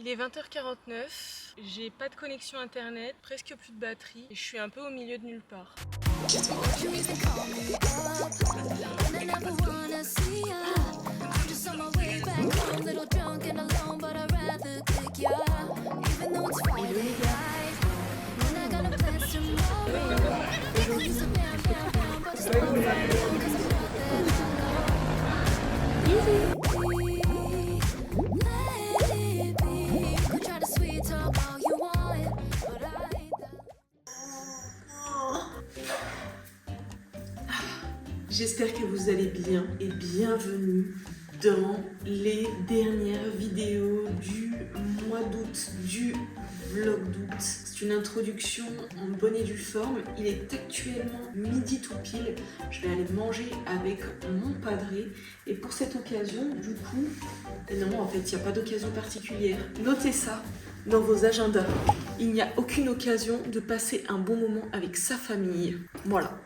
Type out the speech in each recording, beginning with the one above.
Il est 20h49, j'ai pas de connexion internet, presque plus de batterie et je suis un peu au milieu de nulle part. J'espère que vous allez bien et bienvenue dans les dernières vidéos du mois d'août, du vlog d'août. C'est une introduction en bonne et due forme. Il est actuellement midi tout pile. Je vais aller manger avec mon padré. Et pour cette occasion, du coup, non, en fait, il n'y a pas d'occasion particulière. Notez ça dans vos agendas. Il n'y a aucune occasion de passer un bon moment avec sa famille. Voilà.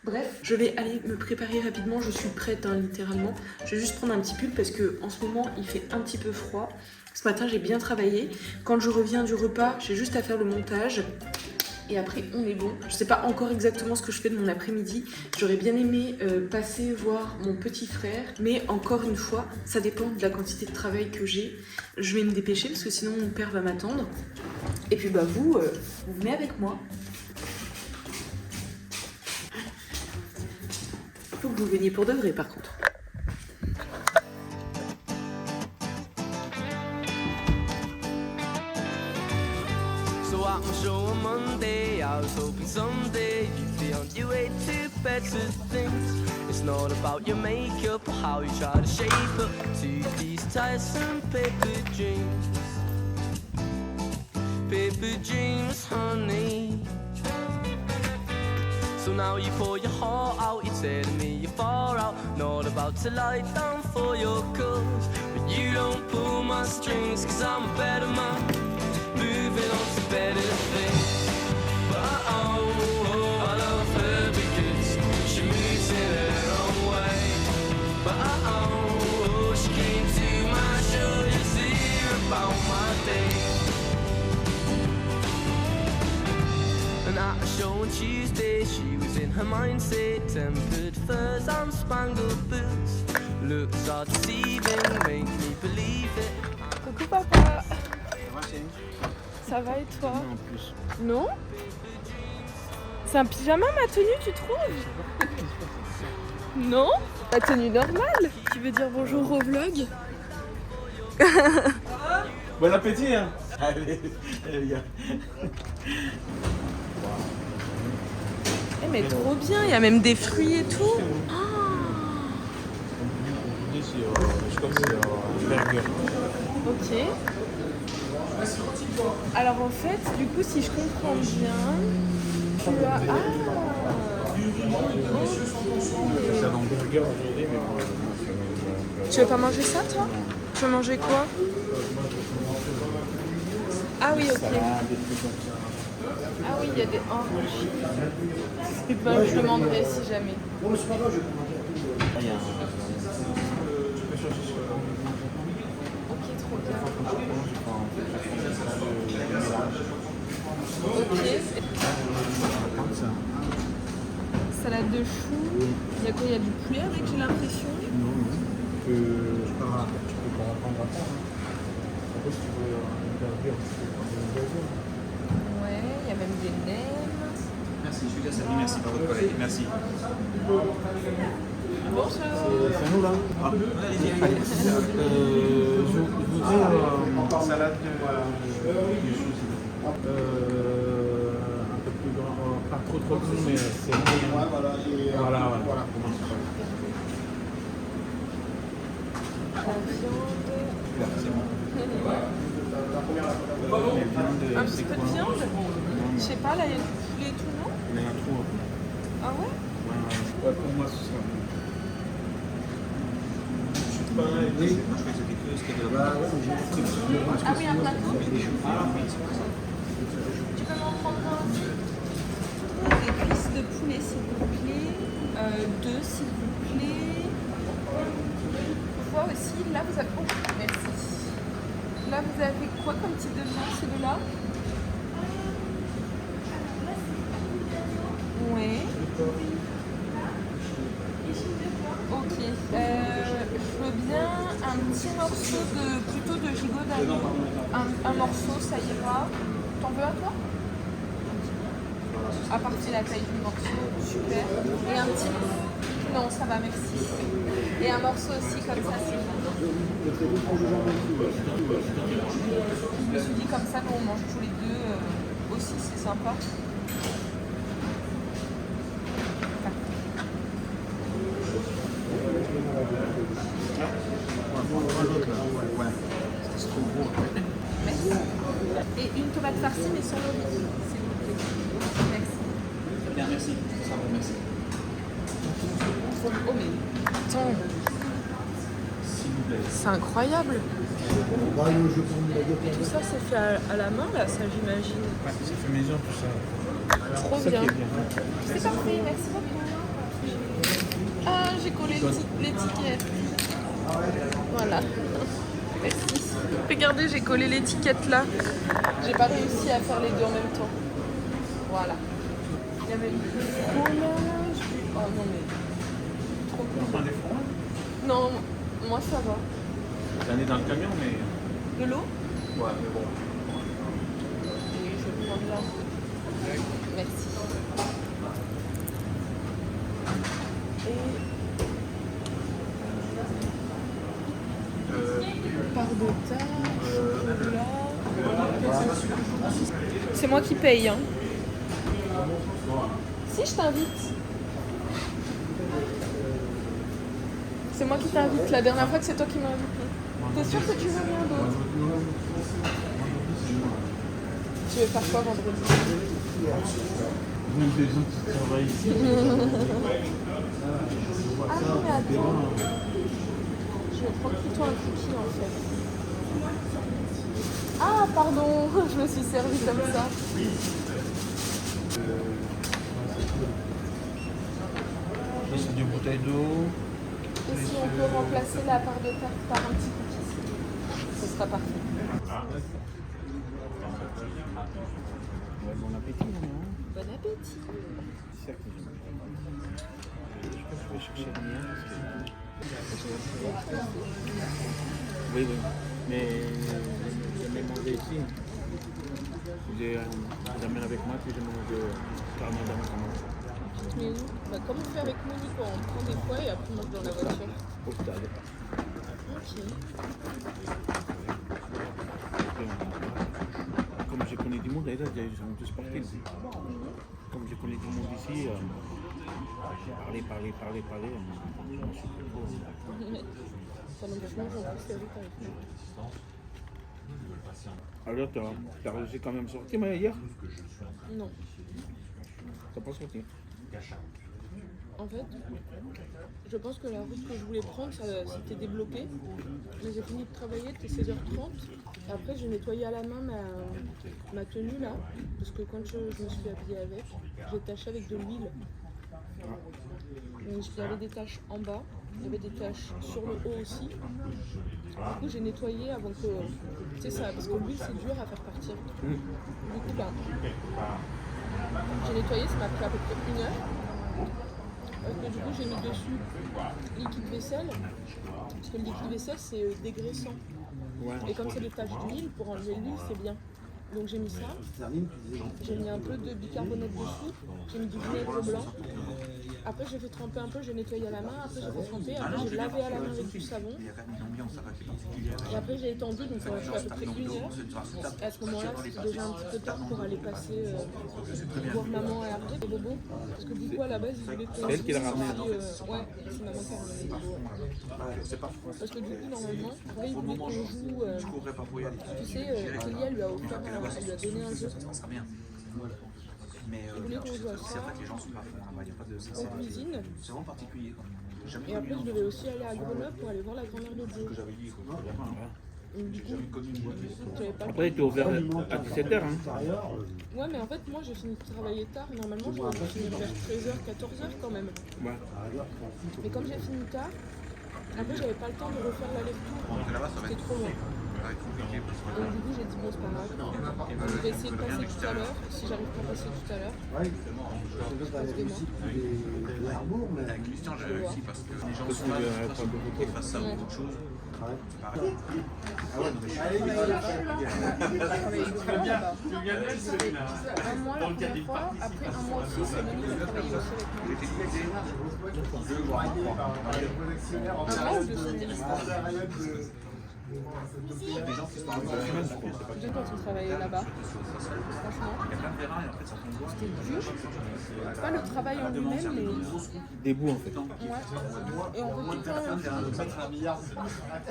Bref, je vais aller me préparer rapidement, je suis prête littéralement. Je vais juste prendre un petit pull parce que en ce moment il fait un petit peu froid. Ce matin j'ai bien travaillé. Quand je reviens du repas, j'ai juste à faire le montage. Et après on est bon. Je sais pas encore exactement ce que je fais de mon après-midi. J'aurais bien aimé passer voir mon petit frère. Mais encore une fois, ça dépend de la quantité de travail que j'ai. Je vais me dépêcher parce que sinon mon père va m'attendre. Et puis bah vous venez avec moi. Faut que vous veniez pour de vrai par contre. So at my show on Monday, I was hoping someday you'd be on your way to better things. It's not about your makeup or how you try to shape up to these tiresome paper dreams. Paper dreams, honey. So now you pour your heart out, you're telling me you're far out. Not about to lie down for your cause, but you don't pull my strings, cause I'm a better man, moving on to better things. But I love her because she moves in her own way. But she came to my show to hear about my day. And at a show on Tuesday, she was in her mindset, tempered furs and spangled boots. Looks are deceiving, make me believe it. Coucou papa. Ça va et toi? En plus. Non? C'est un pyjama ma tenue tu trouves? Non? La tenue normale? Tu veux dire bonjour au vlog? Bon appétit hein. Allez, les gars. Eh mais trop bien, il y a même des fruits et tout. C'est comme c'est burger. Ok. Alors en fait, du coup, si je comprends bien, tu as... Ah. C'est un hamburger aujourd'hui, mais moi, Tu veux pas manger ça, toi? Tu veux manger quoi? Ah oui, ok. Ah oui, il y a des oranges. Ben, je demanderai si jamais. Ok, trop bien. Ok. Salade de choux. Il y a quoi? Il y a du poulet avec, j'ai l'impression. non. Tu peux pas prendre à part. Après, si tu veux un burger, tu peux prendre un burger. Ouais, il y a même des nems. Merci, je suis déjà servi, merci par votre collègue, merci. Bonjour. C'est à nous là. Ah, allez-y, Allez, je voudrais salade de un peu plus grand, pas trop grand, mais c'est moyen. Voilà. La viande. c'est bon. Un petit peu de viande? Je sais pas, là il y a du poulet et tout, non? Il y en a trop. Ah ouais? Ouais, pour moi, ce sera bon. Moi, je croyais que c'était que ce qu'il y avait là-bas. Ah oui, un plateau? Avec des choux. Tu peux m'en prendre un? Des cuisses de poulet s'il vous plaît. Deux s'il vous plaît. Toi aussi, là vous avez... Oh, merci. là, vous avez fait quoi comme type de viande, celui-là? Ouais. Ok. Je veux bien un petit morceau plutôt de gigot d'agneau. Un morceau, ça ira. T'en veux un toi? À partir de la taille du morceau, super. Et un petit... Non, ça va, merci. Et un morceau aussi comme ça, c'est bon. Je me suis dit comme ça, nous on mange tous les deux aussi, c'est sympa. Merci. Et une tomate farcie mais sans olive, s'il vous plaît. Merci. Bien, merci. Ça va, merci. Oh mais attends, S'il vous plaît. c'est incroyable. Et tout ça c'est fait à la main là, ça j'imagine. Ouais, c'est fait maison tout ça. Trop Ça bien. qui est bien. C'est parfait, merci beaucoup. Ah, j'ai collé l'étiquette. Voilà. Merci. Regardez, j'ai collé l'étiquette là. J'ai pas réussi à faire les deux en même temps. Voilà. Il y avait du fromage. Oh non mais. Trop On cool. prend des fromages. Non, moi ça va. J'en ai dans le camion, mais. De l'eau? Ouais, mais bon. Oui, je prends bien. Merci. Et part de tarte, chocolat. C'est moi qui paye, hein. Si, je t'invite. C'est moi qui t'invite. La dernière fois que c'est toi qui m'as invité. T'es sûr que tu veux rien d'autre? Tu veux faire quoi vendredi? Des gens qui travaillent ici. Ah oui, mais attends. Je vais prendre plutôt un cookie en fait. Ah pardon, je me suis servie comme ça. Ici, des bouteilles d'eau. Et si on peut remplacer la part de tarte par un petit cookie, ce sera parfait. Ouais, bon appétit, non? Bon appétit. C'est ça que j'aime. Je pense que je vais chercher le mien parce que. Oui, oui. Mais j'aime manger ici. J'amène avec moi, puis je mange carrément dans ma commande. Mais nous, bah, comme on fait avec Monique, on prend des fois et après on mange dans la voiture. Au stade. Ok. Comme je connais du monde, là, ils sont tous partis. Comme je connais du monde ici, parler, je m'en suis plus trop. Ça nous mange en plus avec nous. Alors, t'as réussi quand même sortir, mais hier? Non. T'as pas sorti? En fait, je pense que la route que je voulais prendre, ça s'était débloqué. Mais j'ai fini de travailler, c'était 16h30. Et après, j'ai nettoyé à la main ma tenue là. Parce que quand je me suis habillée avec, j'ai taché avec de l'huile. Donc, il y avait des taches en bas, il y avait des taches sur le haut aussi. Du coup, j'ai nettoyé avant que. C'est ça, parce que l'huile c'est dur à faire partir. Du coup, bah, j'ai nettoyé, ça m'a pris à peu près 1 heure. Du coup, j'ai mis dessus liquide vaisselle, parce que le liquide vaisselle c'est dégraissant. Ouais. Et comme c'est des taches d'huile, pour enlever l'huile, c'est bien. Donc j'ai mis ça, j'ai mis un peu de bicarbonate dessus, j'ai mis du vinaigre blanc. Après j'ai fait tremper un peu, j'ai nettoyé à la main, après j'ai fait tremper, après j'ai lavé à la main avec du savon. Et après j'ai étendu, donc ça m'a pris à peu près 1 heure. Et à ce moment-là, c'était déjà un petit peu tard pour aller passer voir maman et après les bobos. Parce que du coup à la base, ils voulaient qu'on C'est elle qui l'a ramené. ouais, c'est maman qui a ramené les bobos. Parce que du coup, normalement, après, ils voulaient qu'on joue. Tu sais, Kelly, elle lui a offert, elle lui a donné un jeu. Mais Ils voulaient qu'on joue à ça. en fait, les gens sont pas fous, il n'y a pas de. En cuisine. C'est vraiment particulier quand même. Et après, je devais aussi aller à Grenoble pour aller voir la grand-mère de Joe. Donc, du coup, j'avais pas le Après, tu es ouvert à 17h. Hein. Ouais, mais en fait, moi j'ai fini de travailler tard. Normalement, je dois finir vers 13h, 14h quand même. Ouais. Mais comme j'ai fini tard, après, j'avais pas le temps de refaire l'aller-retour. C'était trop loin. Donc du coup j'ai dit bon c'est pas grave. Je vais essayer de passer tout à l'heure. Si j'arrive pas à passer tout à l'heure, je passe demain. Avec Christian, j'ai réussi parce que les gens sont là, ils fassent ça ou autre chose. Pareil. Ah ouais, non, mais je suis un mois la première fois, après un mois aussi, c'est Manu qui a travaillé aussi avec moi. Un mois ou 2 semaines. des gens qui sont Déjà quand on travaillait là-bas, franchement, il y a plein de terrains et en fait ça tombe droit. c'était dur. Pas le travail en lui-même, mais Des bouts en fait. ouais. Et on veut tout le temps la même chose.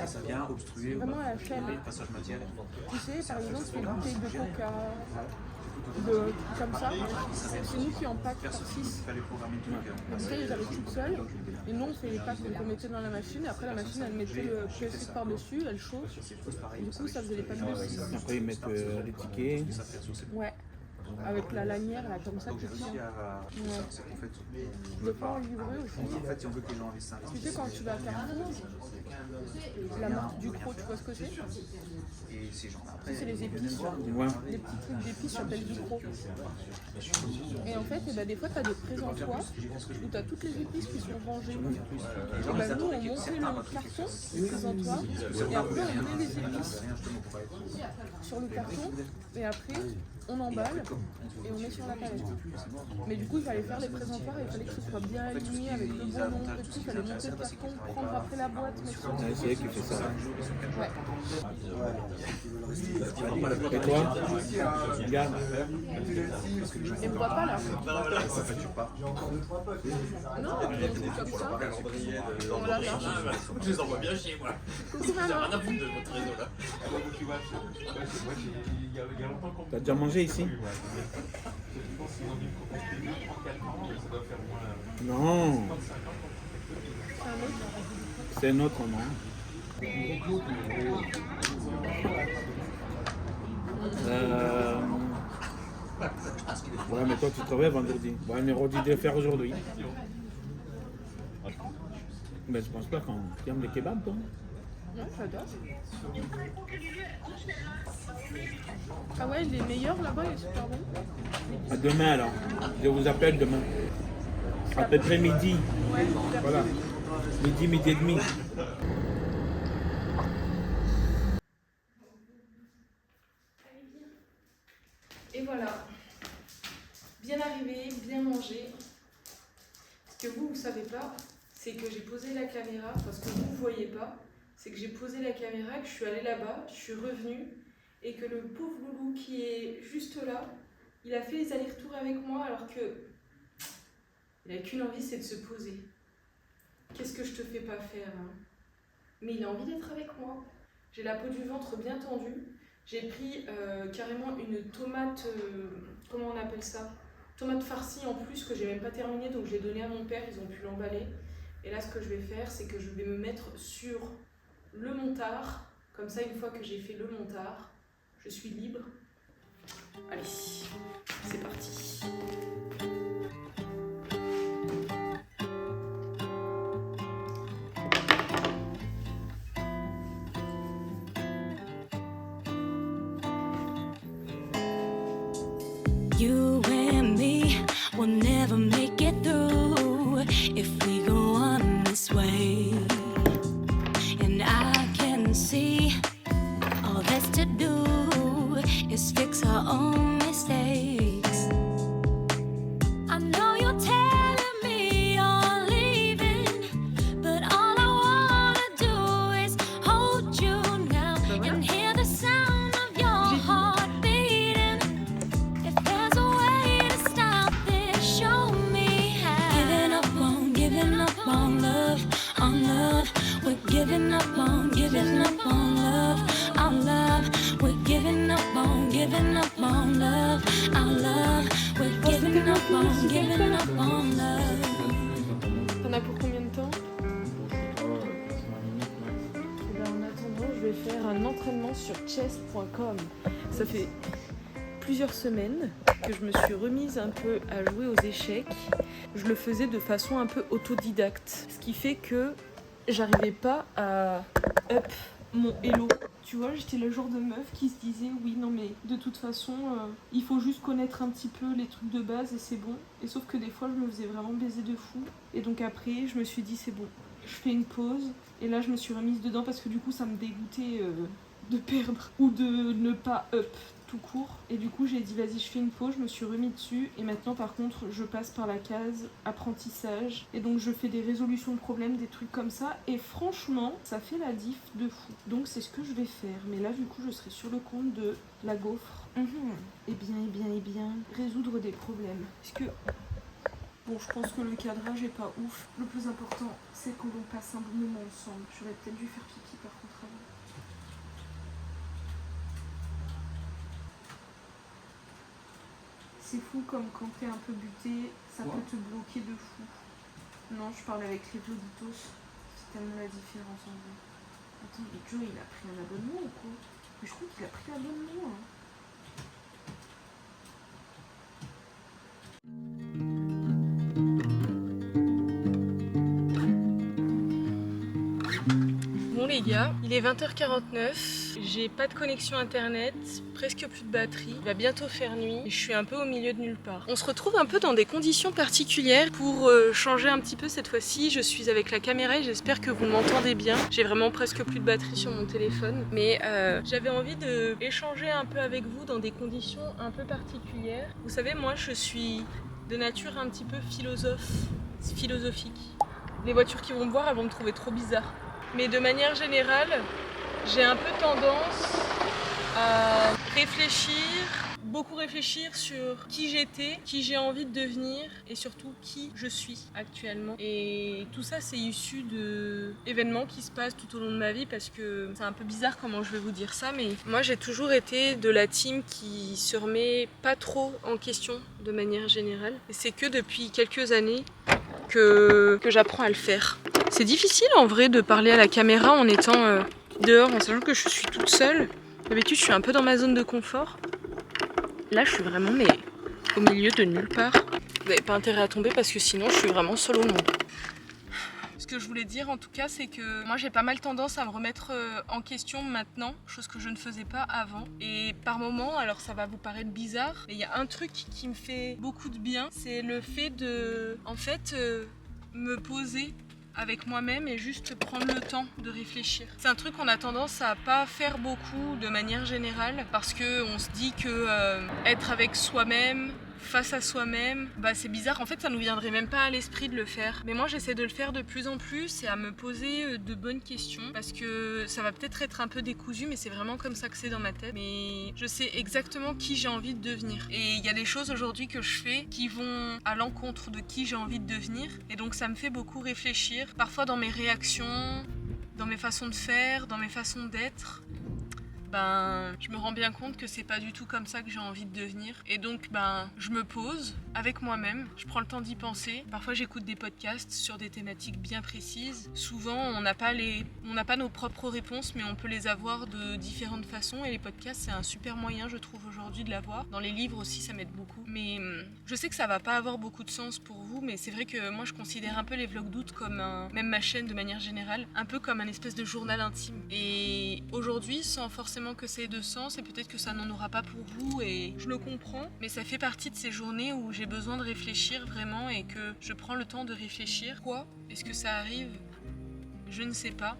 Ça vient obstruer Vraiment à la chaîne. le passage matière. Tu sais, par exemple, tu fais une bouteille de coca, comme ça, c'est nous qui en pack par 6. Il fallait programmer tout le La bouteille, ils arrivent toutes seules. Et nous, on fait les packs qu'on mettait dans la machine. Et après, la machine, elle mettait le plastique par-dessus, elle chauffe. Et du coup, ça faisait les packs de 6. Après ils mettent les tickets. Ouais. Avec la lanière, là, comme ça, Donc tu j'ai tiens. réussi à... Ouais. C'est qu'en fait, Des fois, en livré aussi. en fait, si on veut que les gens investissent, Tu sais, quand tu vas à Carrefour, la marque du Ducros, tu vois ce que c'est? et ces gens-là, après, C'est les épices. Ouais. Les petits trucs d'épices s'appellent Ducros. Et en fait, des fois, tu as des présentoirs où tu as toutes les épices qui sont rangées. Et ben, nous, on montait le carton du présentoir et après, on met les épices sur le carton et après, on emballe et on met sur la palette. Mais du coup, il fallait faire les présentoirs et il fallait que ce soit bien aligné avec le bon nombre et tout. Il fallait monter le carton, prendre après la boîte, mettre sur le Ouais, c'est elle qui fait ça. Ouais. Et toi? Regarde. Et on voit pas là. Non, comme ça. On l'a là. Je les envoie bien chez moi. Coucou J'ai rien maman. à foutre de votre réseau là. T'as déjà mangé ici? Non. C'est notre nom. Ouais, mais toi tu travailles vendredi. Ouais, on est redit de le faire aujourd'hui. Mais je pense pas qu'on aime les kebabs, toi. Ouais, j'adore. Ah ouais, les meilleurs là-bas, ils sont super bons. À demain alors. Je vous appelle demain. À peu près midi. Ouais, Voilà. Midi et demi. Et voilà, bien arrivé, bien mangé. Ce que vous savez pas, c'est que j'ai posé la caméra, parce que vous voyez pas, c'est que j'ai posé la caméra, que je suis allée là-bas, je suis revenue, et que le pauvre loulou qui est juste là, il a fait les allers-retours avec moi alors que il n'a qu'une envie, c'est de se poser. Qu'est-ce que je te fais pas faire hein? Mais il a envie d'être avec moi. J'ai la peau du ventre bien tendue. J'ai pris carrément une tomate, comment on appelle ça? Tomate farcie en plus que j'ai même pas terminée, donc je l'ai donnée à mon père, ils ont pu l'emballer. Et là ce que je vais faire, c'est que je vais me mettre sur le montard. Comme ça, une fois que j'ai fait le montard, je suis libre. Allez, c'est parti. You and me will never make it through if we go on this way. And I can see all that's to do is fix our own mistakes. I know you're telling me you're leaving, but all I wanna do is hold you now and hear the sound of your heart beating. If there's a way to stop this, show me how. Giving up on love, we're giving up on love, our love. We're giving up on love, our love. We're giving up on love. T'en as pour combien de temps? Eh ben, en attendant, je vais faire un entraînement sur chess.com. Ça fait plusieurs semaines que je me suis remise un peu à jouer aux échecs. Je le faisais de façon un peu autodidacte, ce qui fait que j'arrivais pas à up mon elo, Tu vois, j'étais le genre de meuf qui se disait oui, non mais de toute façon, il faut juste connaître un petit peu les trucs de base et c'est bon. Et sauf que des fois, je me faisais vraiment baiser de fou. Et donc après, je me suis dit c'est bon, je fais une pause. Et là, je me suis remise dedans parce que du coup, ça me dégoûtait de perdre ou de ne pas up tout court. Et du coup, j'ai dit vas-y, je fais une pause, je me suis remis dessus. Et maintenant, par contre, je passe par la case apprentissage. Et donc, je fais des résolutions de problèmes, des trucs comme ça. Et franchement, ça fait la diff de fou. Donc, c'est ce que je vais faire. Mais là, du coup, je serai sur le compte de la gaufre. Eh bien, résoudre des problèmes. Parce que... Bon, je pense que le cadrage est pas ouf. Le plus important, c'est qu'on passe un bon moment ensemble. J'aurais peut-être dû faire pipi par contre avant. C'est fou comme quand t'es un peu buté, ça peut te bloquer de fou. Non, je parle avec les vlogitos. C'est tellement la différence en vrai. Attends, mais Joe, il a pris un abonnement ou quoi? Mais je crois qu'il a pris l'abonnement. Hein. Bon les gars, il est 20h49, j'ai pas de connexion internet, presque plus de batterie, il va bientôt faire nuit et je suis un peu au milieu de nulle part. On se retrouve un peu dans des conditions particulières pour changer un petit peu cette fois-ci. Je suis avec la caméra et j'espère que vous m'entendez bien. J'ai vraiment presque plus de batterie sur mon téléphone, mais j'avais envie d'échanger un peu avec vous dans des conditions un peu particulières. Vous savez, moi je suis de nature un petit peu philosophique. Les voitures qui vont me voir, elles vont me trouver trop bizarre. Mais de manière générale, j'ai un peu tendance à beaucoup réfléchir sur qui j'étais, qui j'ai envie de devenir et surtout qui je suis actuellement. Et tout ça, c'est issu d'événements qui se passent tout au long de ma vie parce que c'est un peu bizarre comment je vais vous dire ça, mais moi j'ai toujours été de la team qui se remet pas trop en question de manière générale. Et c'est que depuis quelques années que j'apprends à le faire. C'est difficile en vrai de parler à la caméra en étant dehors, en sachant que je suis toute seule. D'habitude, je suis un peu dans ma zone de confort. Là, je suis vraiment au milieu de nulle part. Vous n'avez pas intérêt à tomber parce que sinon, je suis vraiment seule au monde. Ce que je voulais dire en tout cas, c'est que moi, j'ai pas mal tendance à me remettre en question maintenant, chose que je ne faisais pas avant. Et par moments, alors ça va vous paraître bizarre, mais il y a un truc qui me fait beaucoup de bien, c'est le fait de, en fait, me poser avec moi-même et juste prendre le temps de réfléchir. C'est un truc qu'on a tendance à pas faire beaucoup de manière générale parce qu'on se dit que être avec soi-même, face à soi-même, bah c'est bizarre. En fait, ça nous viendrait même pas à l'esprit de le faire. Mais moi, j'essaie de le faire de plus en plus et à me poser de bonnes questions parce que ça va peut-être être un peu décousu, mais c'est vraiment comme ça que c'est dans ma tête. Mais je sais exactement qui j'ai envie de devenir. Et il y a des choses aujourd'hui que je fais qui vont à l'encontre de qui j'ai envie de devenir. Et donc, ça me fait beaucoup réfléchir. Parfois dans mes réactions, dans mes façons de faire, dans mes façons d'être. Je me rends bien compte que c'est pas du tout comme ça que j'ai envie de devenir. Et donc, je me pose avec moi-même, je prends le temps d'y penser. Parfois, j'écoute des podcasts sur des thématiques bien précises. Souvent, on n'a pas nos propres réponses, mais on peut les avoir de différentes façons. Et les podcasts, c'est un super moyen, je trouve, aujourd'hui de l'avoir. Dans les livres aussi, ça m'aide beaucoup. Mais je sais que ça va pas avoir beaucoup de sens pour vous, mais c'est vrai que moi, je considère un peu les vlogs d'août comme même ma chaîne de manière générale, un peu comme un espèce de journal intime. Et aujourd'hui, sans forcément que ça ait de sens, et peut-être que ça n'en aura pas pour vous, et je le comprends, mais ça fait partie de ces journées où j'ai besoin de réfléchir vraiment et que je prends le temps de réfléchir. Pourquoi est-ce que ça arrive? Je ne sais pas.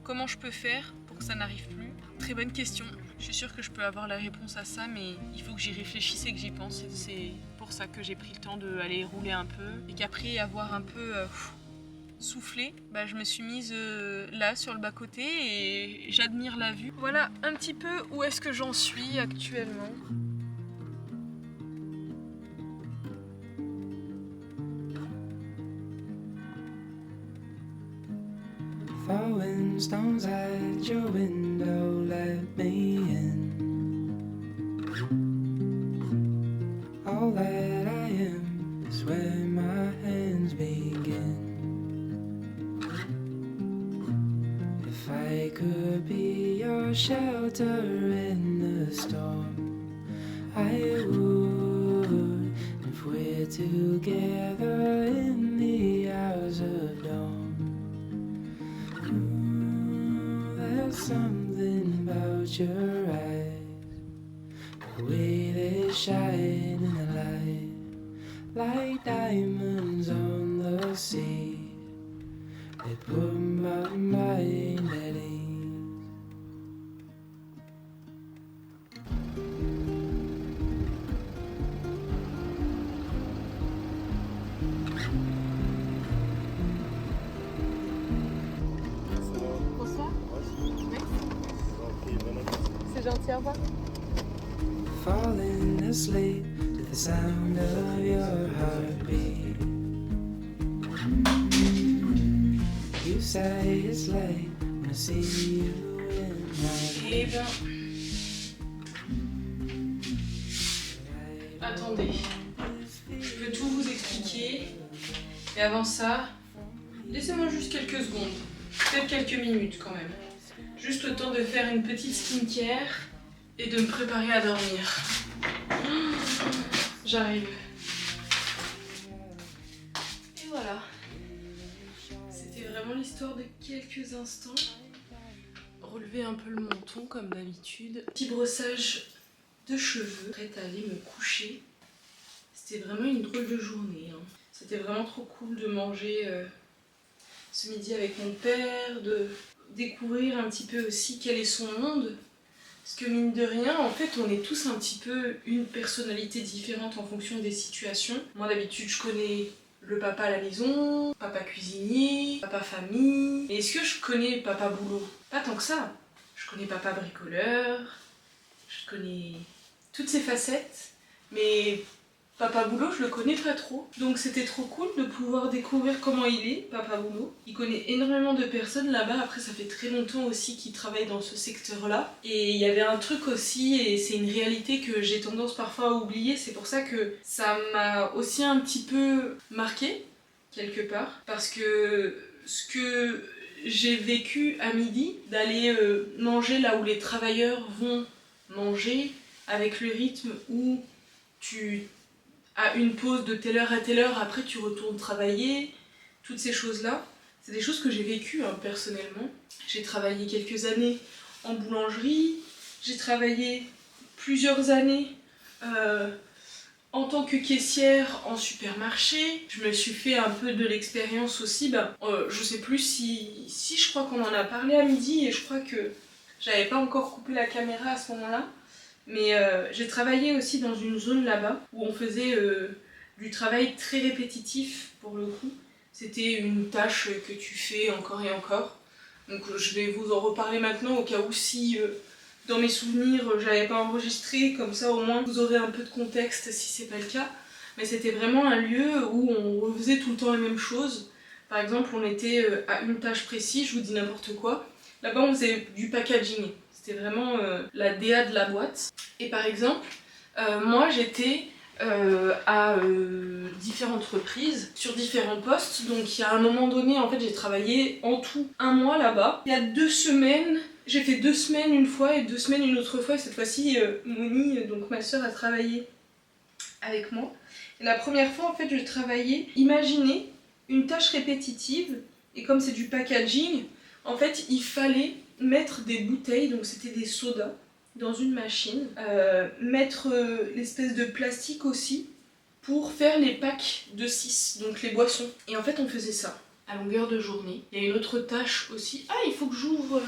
Comment je peux faire pour que ça n'arrive plus? Très bonne question. Je suis sûre que je peux avoir la réponse à ça, mais il faut que j'y réfléchisse et que j'y pense. Et c'est pour ça que j'ai pris le temps d'aller rouler un peu et qu'après avoir un peu soufflé, je me suis mise là sur le bas-côté et j'admire la vue. Voilà un petit peu où est-ce que j'en suis actuellement. Throwing stones at your window, let me in. All that I am is where my hands begin. If I could be your shelter in the storm, I would. If we're together in the hours of dawn, there's something about just your eyes, the way they shine in the light, like diamonds on the sea. They put my mind at ease. Bonsoir. C'est gentil, au revoir. Falling asleep to the sound of your heartbeat. You say it's late when I see you in my Eh ben... Attendez. Je peux tout vous expliquer. Mais avant ça, laissez-moi juste quelques secondes. Peut-être quelques minutes quand même. Juste le temps de faire une petite skincare et de me préparer à dormir. J'arrive. Et voilà. C'était vraiment l'histoire de quelques instants. Relever un peu le menton comme d'habitude. Petit brossage de cheveux. Prête à aller me coucher. C'était vraiment une drôle de journée. Hein. C'était vraiment trop cool de manger ce midi avec mon père, de découvrir un petit peu aussi quel est son monde. Parce que mine de rien, en fait, on est tous un petit peu une personnalité différente en fonction des situations. Moi d'habitude, je connais le papa à la maison, papa cuisinier, papa famille. Mais est-ce que je connais papa boulot? Pas tant que ça. Je connais papa bricoleur, je connais toutes ces facettes, mais papa boulot, je le connais pas trop. Donc c'était trop cool de pouvoir découvrir comment il est, papa boulot. Il connaît énormément de personnes là-bas. Après, ça fait très longtemps aussi qu'il travaille dans ce secteur-là. Et il y avait un truc aussi, et c'est une réalité que j'ai tendance parfois à oublier. C'est pour ça que ça m'a aussi un petit peu marqué, quelque part. Parce que ce que j'ai vécu à midi, d'aller manger là où les travailleurs vont manger, avec le rythme où tu à une pause de telle heure à telle heure, après tu retournes travailler, toutes ces choses-là, c'est des choses que j'ai vécues hein, personnellement. J'ai travaillé quelques années en boulangerie, j'ai travaillé plusieurs années en tant que caissière en supermarché. Je me suis fait un peu de l'expérience aussi, je sais plus si je crois qu'on en a parlé à midi et je crois que j'avais pas encore coupé la caméra à ce moment-là. Mais j'ai travaillé aussi dans une zone là-bas où on faisait du travail très répétitif pour le coup. C'était une tâche que tu fais encore et encore. Donc je vais vous en reparler maintenant au cas où si dans mes souvenirs j'avais pas enregistré, comme ça au moins vous aurez un peu de contexte si c'est pas le cas. Mais c'était vraiment un lieu où on refaisait tout le temps la même chose. Par exemple, on était à une tâche précise, je vous dis n'importe quoi. Là-bas on faisait du packaging. C'était vraiment la DA de la boîte. Et par exemple, moi j'étais à différentes reprises, sur différents postes. Donc il y a un moment donné, en fait j'ai travaillé en tout 1 mois là-bas. Il y a 2 semaines, j'ai fait 2 semaines une fois et 2 semaines une autre fois. Et cette fois-ci, Moni, donc ma soeur, a travaillé avec moi. Et la première fois, en fait, je travaillais, imaginez une tâche répétitive. Et comme c'est du packaging, en fait, il fallait mettre des bouteilles, donc c'était des sodas, dans une machine, mettre l'espèce de plastique aussi pour faire les packs de 6, donc les boissons. Et en fait on faisait ça à longueur de journée. Il y a une autre tâche aussi. Ah, il faut que j'ouvre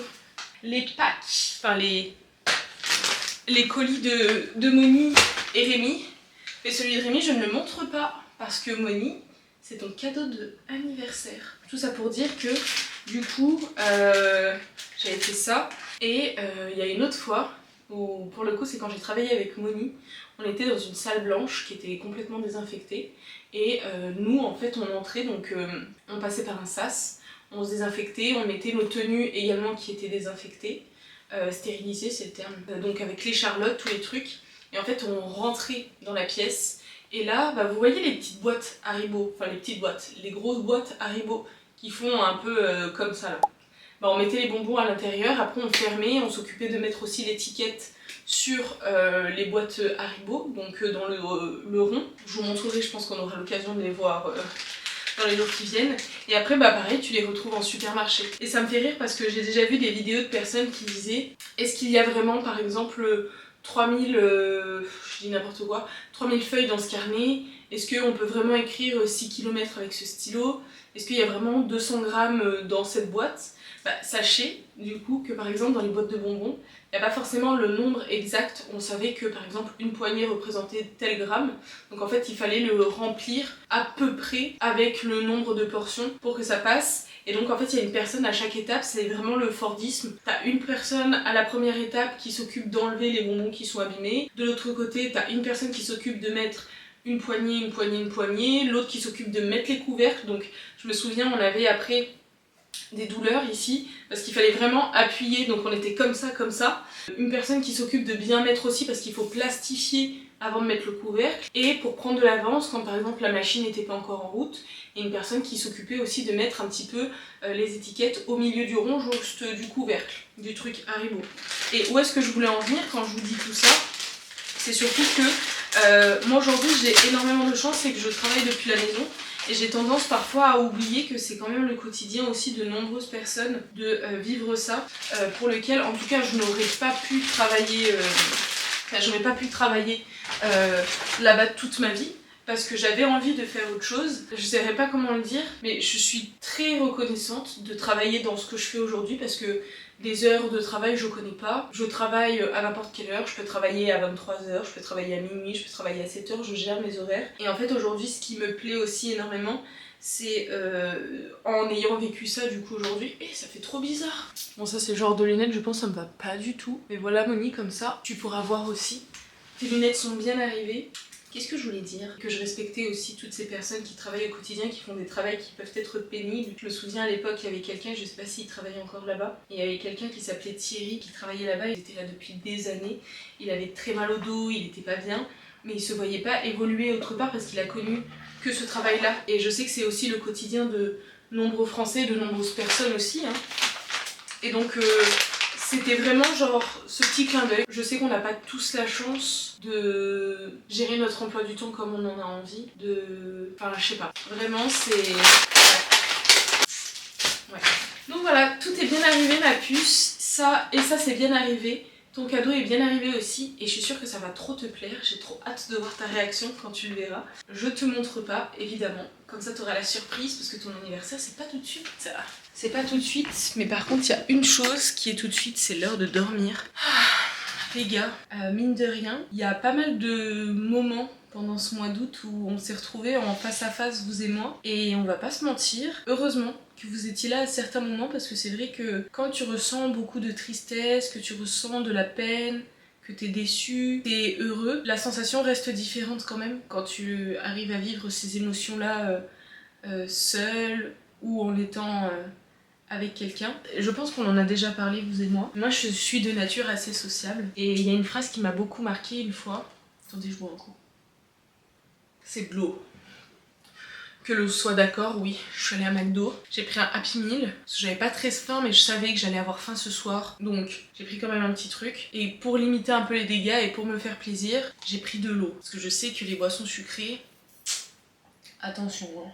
les packs, enfin les colis de Moni et Rémi. Et celui de Rémi je ne le montre pas parce que Moni, c'est ton cadeau d'anniversaire. Tout ça pour dire que du coup j'avais fait ça. Et il y a une autre fois où pour le coup c'est quand j'ai travaillé avec Moni, on était dans une salle blanche qui était complètement désinfectée et nous en fait on entrait, donc on passait par un sas, on se désinfectait, on mettait nos tenues également qui étaient désinfectées, stérilisées c'est le terme, donc avec les charlottes, tous les trucs, et en fait on rentrait dans la pièce et là vous voyez les petites boîtes Haribo, enfin les petites boîtes, les grosses boîtes Haribo qui font un peu comme ça là. On mettait les bonbons à l'intérieur, après on fermait, on s'occupait de mettre aussi l'étiquette sur les boîtes Haribo, donc dans le rond. Je vous montrerai, je pense qu'on aura l'occasion de les voir dans les jours qui viennent. Et après bah pareil, tu les retrouves en supermarché. Et ça me fait rire parce que j'ai déjà vu des vidéos de personnes qui disaient est-ce qu'il y a vraiment par exemple 3000, je dis n'importe quoi, 3000 feuilles dans ce carnet? Est-ce qu'on peut vraiment écrire 6 km avec ce stylo? Est-ce qu'il y a vraiment 200 grammes dans cette boîte? Bah, sachez du coup que par exemple dans les boîtes de bonbons, il n'y a pas forcément le nombre exact. On savait que par exemple une poignée représentait tel gramme. Donc en fait il fallait le remplir à peu près avec le nombre de portions pour que ça passe. Et donc en fait il y a une personne à chaque étape, c'est vraiment le Fordisme. T'as une personne à la première étape qui s'occupe d'enlever les bonbons qui sont abîmés. De l'autre côté t'as une personne qui s'occupe de mettre une poignée, une poignée, une poignée. L'autre qui s'occupe de mettre les couvercles. Donc je me souviens on avait après des douleurs ici parce qu'il fallait vraiment appuyer, donc on était comme ça. Une personne qui s'occupe de bien mettre aussi parce qu'il faut plastifier avant de mettre le couvercle, et pour prendre de l'avance quand par exemple la machine n'était pas encore en route, et une personne qui s'occupait aussi de mettre un petit peu les étiquettes au milieu du rond, juste du couvercle, du truc Haribo. Et où est-ce que je voulais en venir quand je vous dis tout ça? C'est surtout que moi aujourd'hui j'ai énormément de chance, c'est que je travaille depuis la maison. Et j'ai tendance parfois à oublier que c'est quand même le quotidien aussi de nombreuses personnes de vivre ça, pour lequel en tout cas je n'aurais pas pu travailler, là-bas toute ma vie, parce que j'avais envie de faire autre chose. Je ne savais pas comment le dire, mais je suis très reconnaissante de travailler dans ce que je fais aujourd'hui, parce que les heures de travail je connais pas, je travaille à n'importe quelle heure, je peux travailler à 23h, je peux travailler à minuit, je peux travailler à 7h, je gère mes horaires. Et en fait aujourd'hui ce qui me plaît aussi énormément, c'est en ayant vécu ça du coup aujourd'hui, et ça fait trop bizarre. Bon ça c'est le genre de lunettes, je pense ça me va pas du tout, mais voilà Moni, comme ça tu pourras voir aussi. Tes lunettes sont bien arrivées. Qu'est-ce que je voulais dire? Que je respectais aussi toutes ces personnes qui travaillent au quotidien, qui font des travails qui peuvent être pénibles. Je me souviens à l'époque, il y avait quelqu'un, je sais pas s'il travaillait encore là-bas, il y avait quelqu'un qui s'appelait Thierry qui travaillait là-bas, il était là depuis des années, il avait très mal au dos, il était pas bien, mais il se voyait pas évoluer autre part parce qu'il a connu que ce travail-là. Et je sais que c'est aussi le quotidien de nombreux Français, de nombreuses personnes aussi, hein. Et donc c'était vraiment genre ce petit clin d'œil. Je sais qu'on n'a pas tous la chance de gérer notre emploi du temps comme on en a envie, enfin je sais pas, vraiment c'est... Ouais. Donc voilà, tout est bien arrivé ma puce, ça et ça c'est bien arrivé. Ton cadeau est bien arrivé aussi et je suis sûre que ça va trop te plaire. J'ai trop hâte de voir ta réaction quand tu le verras. Je te montre pas, évidemment. Comme ça, tu auras la surprise parce que ton anniversaire, c'est pas tout de suite. C'est pas tout de suite, mais par contre, il y a une chose qui est tout de suite, c'est l'heure de dormir. Les gars, mine de rien, il y a pas mal de moments pendant ce mois d'août où on s'est retrouvés en face à face, vous et moi, et on va pas se mentir, heureusement que vous étiez là à certains moments, parce que c'est vrai que quand tu ressens beaucoup de tristesse, que tu ressens de la peine, que t'es déçu, t'es heureux, la sensation reste différente quand même quand tu arrives à vivre ces émotions-là seul ou en étant avec quelqu'un. Je pense qu'on en a déjà parlé, vous et moi. Moi, je suis de nature assez sociable, et il y a une phrase qui m'a beaucoup marquée une fois. Attendez, je bois un coup. C'est de l'eau. Que l'eau soit d'accord, oui, je suis allée à McDo, j'ai pris un Happy Meal, parce que j'avais pas très faim mais je savais que j'allais avoir faim ce soir, donc j'ai pris quand même un petit truc. Et pour limiter un peu les dégâts et pour me faire plaisir, j'ai pris de l'eau, parce que je sais que les boissons sucrées, attention, hein.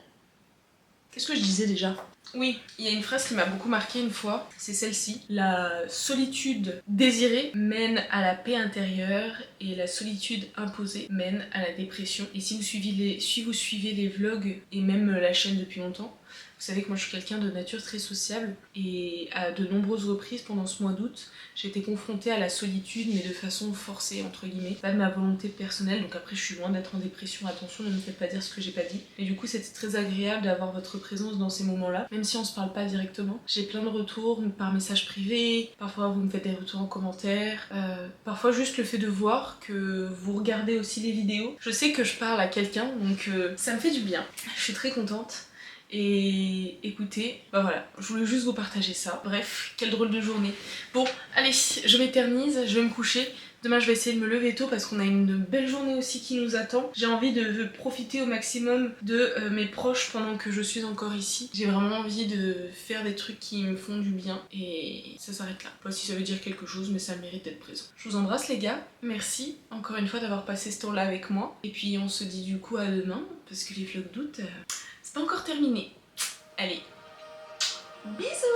Qu'est-ce que je disais déjà? Oui, il y a une phrase qui m'a beaucoup marquée une fois, c'est celle-ci. La solitude désirée mène à la paix intérieure et la solitude imposée mène à la dépression. Et si vous suivez les vlogs et même la chaîne depuis longtemps, vous savez que moi je suis quelqu'un de nature très sociable, et à de nombreuses reprises pendant ce mois d'août, j'ai été confrontée à la solitude, mais de façon forcée entre guillemets, pas de ma volonté personnelle. Donc après je suis loin d'être en dépression, attention, ne me faites pas dire ce que j'ai pas dit. Mais du coup c'était très agréable d'avoir votre présence dans ces moments-là, même si on se parle pas directement. J'ai plein de retours par message privé, parfois vous me faites des retours en commentaire, parfois juste le fait de voir que vous regardez aussi les vidéos. Je sais que je parle à quelqu'un, donc ça me fait du bien. Je suis très contente. Et écoutez, bah voilà, je voulais juste vous partager ça. Bref, quelle drôle de journée. Bon, allez, je m'éternise, je vais me coucher. Demain je vais essayer de me lever tôt parce qu'on a une belle journée aussi qui nous attend. J'ai envie de profiter au maximum de mes proches pendant que je suis encore ici. J'ai vraiment envie de faire des trucs qui me font du bien, et ça s'arrête là. Je sais pas si ça veut dire quelque chose, mais ça mérite d'être présent. Je vous embrasse les gars, merci encore une fois d'avoir passé ce temps là avec moi. Et puis on se dit du coup à demain, parce que les vlogs d'août... C'est pas encore terminé. Allez, bisous.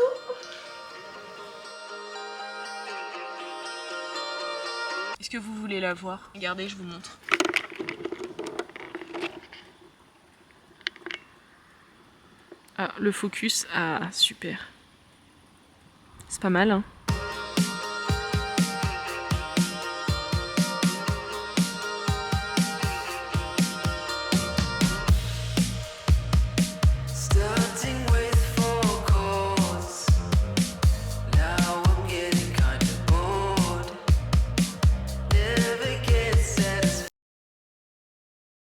Est-ce que vous voulez la voir? Regardez, je vous montre. Ah, le focus, ah super. C'est pas mal, hein.